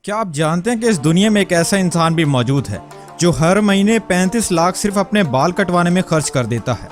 क्या आप जानते हैं कि इस दुनिया में एक ऐसा इंसान भी मौजूद है जो हर महीने 35 लाख सिर्फ अपने बाल कटवाने में खर्च कर देता है।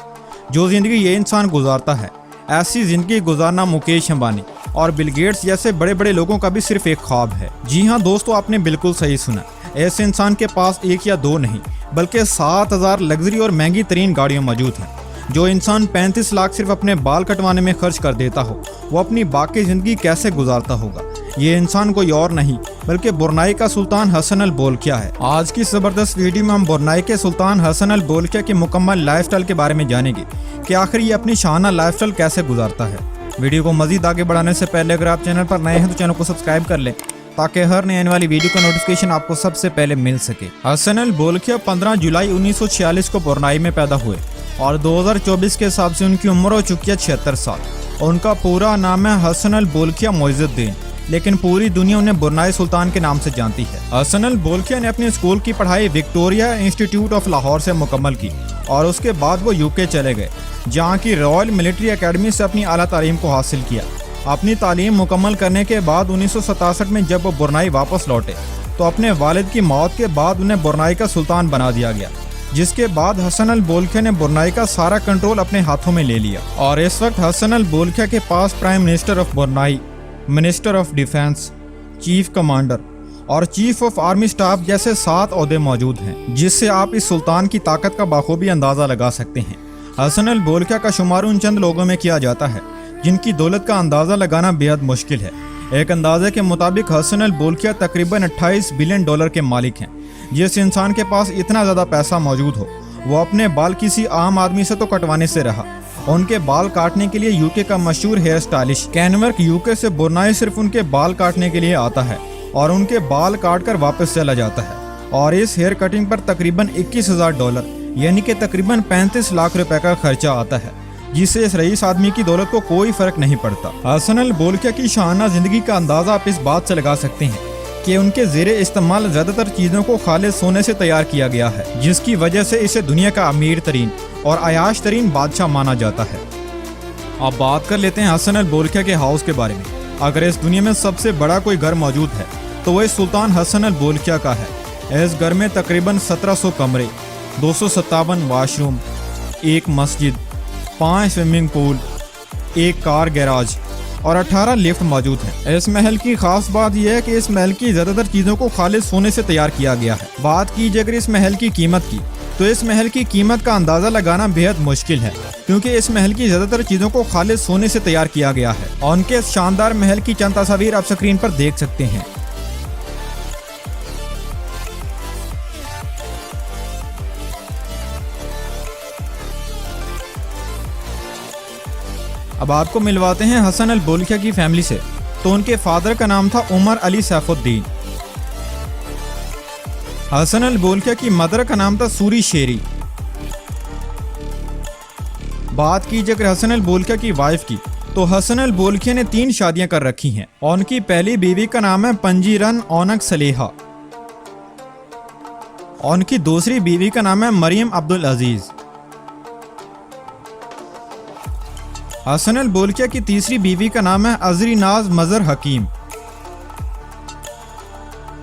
जो जिंदगी ये इंसान गुजारता है, ऐसी जिंदगी गुजारना मुकेश अंबानी और बिल गेट्स जैसे बड़े बड़े लोगों का भी सिर्फ एक ख्वाब है। जी हाँ दोस्तों, आपने बिल्कुल सही सुना। ऐसे इंसान के पास एक या दो नहीं बल्कि 7000 लग्जरी और महंगी तरीन गाड़ियाँ मौजूद हैं। जो इंसान 35 लाख सिर्फ अपने बाल कटवाने में खर्च कर देता हो, वो अपनी बाकी जिंदगी कैसे गुजारता होगा। ये इंसान कोई और नहीं बल्कि बुरनाई का सुल्तान हसन अल बोलकिया है। आज की जबरदस्त वीडियो में हम बुरनाई के सुल्तान हसन अल बोलकिया की मुकम्मल लाइफस्टाइल के बारे में जानेंगे कि आखिर ये अपनी शाना लाइफस्टाइल कैसे गुजारता है। वीडियो को मजीद आगे बढ़ाने से पहले अगर आप चैनल पर नए हैं तो चैनल को सब्सक्राइब कर लें ताकि हर नई आने वाली वीडियो का नोटिफिकेशन आपको सबसे पहले मिल सके। हसन अल बोलकिया 15 जुलाई 1946 को बुरनाई में पैदा हुए और 2024 के हिसाब से उनकी उम्र हो चुकी है 76 साल। उनका पूरा नाम है हसन अल बोलकिया मोइजुद्दीन, लेकिन पूरी दुनिया उन्हें बुरनाई सुल्तान के नाम से जानती है। हसन अल बोलकिया ने अपनी स्कूल की पढ़ाई विक्टोरिया इंस्टीट्यूट ऑफ लाहौर से मुकम्मल की और उसके बाद वो यूके चले गए, जहाँ की रॉयल मिलिट्री एकेडमी से अपनी आला तालीम को हासिल किया। अपनी तालीम मुकम्मल करने के बाद 1967 में जब वो बुरनाई वापस लौटे तो अपने वालिद की मौत के बाद उन्हें बुरनाई का सुल्तान बना दिया गया, जिसके बाद हसन अल बोलकिया ने बुरनाई का सारा कंट्रोल अपने हाथों में ले लिया। और इस वक्त हसन अल बोलकिया के पास prime minister of Brunei, minister of defence, chief commander और चीफ ऑफ आर्मी स्टाफ जैसे 7 ओहदे मौजूद हैं, जिससे आप इस सुल्तान की ताकत का बाखूबी अंदाजा लगा सकते हैं। हसन अल बोलकिया का शुमार उन चंद लोगों में किया जाता है जिनकी दौलत का अंदाजा लगाना बेहद मुश्किल है। एक अंदाजे के मुताबिक हसन अल बोलकिया तकरीबन 28 बिलियन डॉलर के मालिक हैं। जिस इंसान के पास इतना ज़्यादा पैसा मौजूद हो, वो अपने बाल किसी आम आदमी से तो कटवाने से रहा, उनके बाल काटने के लिए यूके का मशहूर हेयर स्टाइलिश कैनवर्क यूके से बुरनाई सिर्फ उनके बाल काटने के लिए आता है और उनके बाल काट कर वापस चला जाता है। और इस हेयर कटिंग पर तकरीबन 21,000 डॉलर यानी कि तकरीबन 35 लाख रुपए का खर्चा आता है, जिससे इस रईस आदमी की दौलत को कोई फर्क नहीं पड़ता। हसन अल बोलकिया की शाना जिंदगी का अंदाजा आप इस बात से लगा सकते हैं कि उनके ज़ेरे इस्तेमाल ज्यादातर चीजों को खालिस सोने से तैयार किया गया है, जिसकी वजह से इसे दुनिया का अमीर तरीन और अयाश तरीन बादशाह माना जाता है। अब बात कर लेते हैं हसन अल बोलकिया के हाउस के बारे में। अगर इस दुनिया में सबसे बड़ा कोई घर मौजूद है तो वह सुल्तान हसन अल बोलकिया का है। इस घर में तकरीबन 1700 कमरे, 257 वाशरूम, एक मस्जिद, 5 स्विमिंग पूल, एक कार गैराज और 18 लिफ्ट मौजूद हैं। इस महल की खास बात यह है कि इस महल की ज्यादातर चीजों को खालिस सोने से तैयार किया गया है। बात कीजिए अगर इस महल की कीमत की, तो इस महल की कीमत का अंदाजा लगाना बेहद मुश्किल है, क्योंकि इस महल की ज्यादातर चीजों को खालिस सोने से तैयार किया गया है। और उनके इस शानदार महल की चंद तस्वीर आप स्क्रीन पर देख सकते हैं। अब आपको मिलवाते हैं हसन अल बोलकिया की फैमिली से। तो उनके फादर का नाम था उमर अली सैफुद्दीन। हसन अल बोलकिया की मदर का नाम था सूरी शेरी। बात कीजिए अगर हसन अल बोलकिया की वाइफ की, तो हसन अल बोलकिया ने 3 शादियां कर रखी हैं और उनकी पहली बीवी का नाम है पंजीरन औनक सलेहा और उनकी दूसरी बीवी का नाम है मरियम अब्दुल अजीज। हसन अल बोलकिया की तीसरी बीवी का नाम है अजरी नाज मजर हकीम।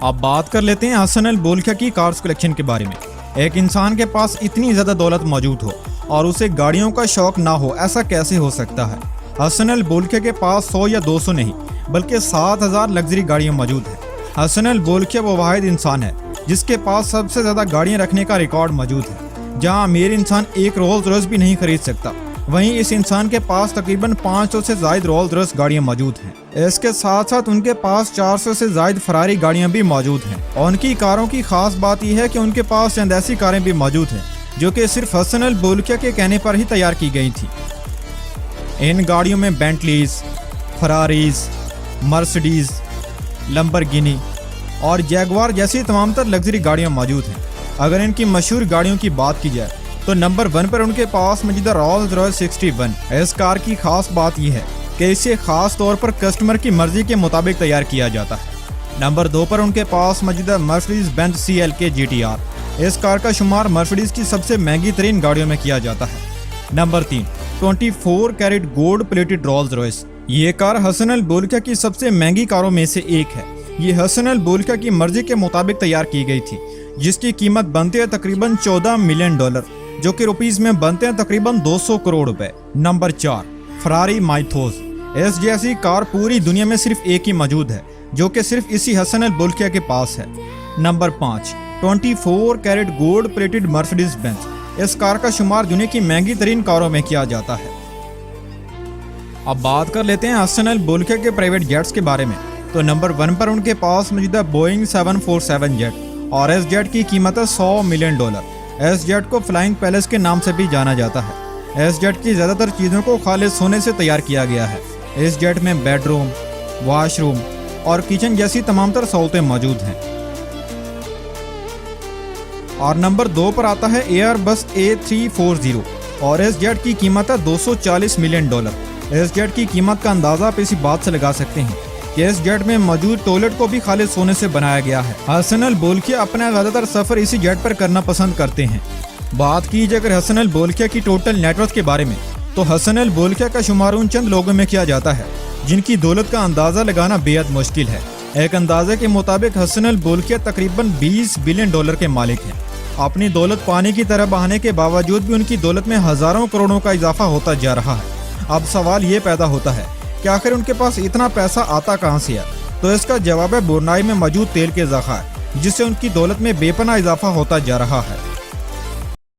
अब बात कर लेते हैं हसन अल बोलकिया की कार्स कलेक्शन के बारे में। एक इंसान के पास इतनी ज्यादा दौलत मौजूद हो और उसे गाड़ियों का शौक ना हो, ऐसा कैसे हो सकता है। हसन अल बोलकिया के पास 100 या 200 नहीं बल्कि 7000 लग्जरी गाड़ियां मौजूद हैं। हसन अल बोलकिया वो वाहिद इंसान है जिसके पास सबसे ज्यादा गाड़ियां रखने का रिकॉर्ड मौजूद है। जहां अमीर इंसान एक रोल्स रॉयस भी नहीं खरीद सकता, वहीं इस इंसान के पास तकरीबन 500 से ज्यादा रोल्स रॉयस गाड़ियां मौजूद हैं। इसके साथ साथ उनके पास 400 से ज्यादा फरारी गाड़ियां भी मौजूद हैं। और उनकी कारों की खास बात यह है कि उनके पास चंद ऐसी कारें भी मौजूद हैं जो कि सिर्फ हसन अल बोलकिया के कहने पर ही तैयार की गई थी। इन गाड़ियों में बेंटलीज, फरारीज, मर्सिडीज, लंबरगिनी और जैगवार जैसी तमाम तर लग्जरी गाड़ियां मौजूद हैं। अगर इनकी मशहूर गाड़ियों की बात की जाए तो नंबर 1 पर उनके पास मौजूद रोल्स रॉयस 61। इस कार की खास बात यह है कि इसे खास तौर पर कस्टमर की मर्जी के मुताबिक तैयार किया जाता है। नंबर 2 पर उनके पास मौजूद मर्सिडीज बेंज CLK GTR। इस कार का शुमार मर्सिडीज की सबसे महंगी तरीन गाड़ियों में किया जाता है। Number 3 24 carat gold plated Rolls Royce. ये कार हसन अल बोलकिया की सबसे महंगी कारों में से एक है। ये हसन अल बोल्किया की मर्जी के मुताबिक तैयार की गई थी, जिसकी कीमत बनती है तकरीबन $14 मिलियन, जो कि रुपीस में बनते हैं तकरीबन 200 करोड़ रुपए। Number 4, Ferrari Mythos. इस जैसी कार पूरी दुनिया में सिर्फ एक ही मौजूद है, जो कि सिर्फ इसी हसन अल बोल्किया के पास है। Number 5, 24 carat gold plated Mercedes Benz. इस कार का शुमार दुनिया की महंगी तरीन कारों में किया जाता है। अब बात कर लेते हैं हसन अल बोल्किया के प्राइवेट जेट्स के बारे में। तो नंबर 1 पर उनके पास मौजूद है बोइंग 747 जेट और इस जेट की कीमत है $100 मिलियन। इस जेट को फ्लाइंग पैलेस के नाम से भी जाना जाता है। इस जेट की ज़्यादातर चीज़ों को खालिस सोने से तैयार किया गया है। इस जेट में बेडरूम, वॉशरूम और किचन जैसी तमाम तर सहूलतें मौजूद हैं। और नंबर 2 पर आता है एयरबस A340 और इस जेट की कीमत है $240 मिलियन। इस जेट की कीमत का अंदाज़ा आप इसी बात से लगा सकते हैं कि इस जेट में मौजूद टॉयलेट को भी खालिस सोने से बनाया गया है। हसन अल बोल्किया अपना ज़्यादातर सफ़र इसी जेट पर करना पसंद करते हैं। बात की जाए अगर हसन अल बोल्किया की टोटल नेटवर्थ के बारे में, तो हसन अल बोल्किया का शुमार उन चंद लोगों में किया जाता है जिनकी दौलत का अंदाज़ा लगाना बेहद मुश्किल है। एक अंदाजे के मुताबिक हसन अल बोल्किया तकरीबन $20 बिलियन के मालिक हैं। अपनी दौलत पानी की तरह बहाने के बावजूद भी उनकी दौलत में हज़ारों करोड़ों का इजाफा होता जा रहा है। अब सवाल ये पैदा होता है कि आखिर उनके पास इतना पैसा आता कहाँ से है? तो इसका जवाब है ब्रुनाई में मौजूद तेल के ज़खायर, जिससे उनकी दौलत में बेपनाह इजाफा होता जा रहा है।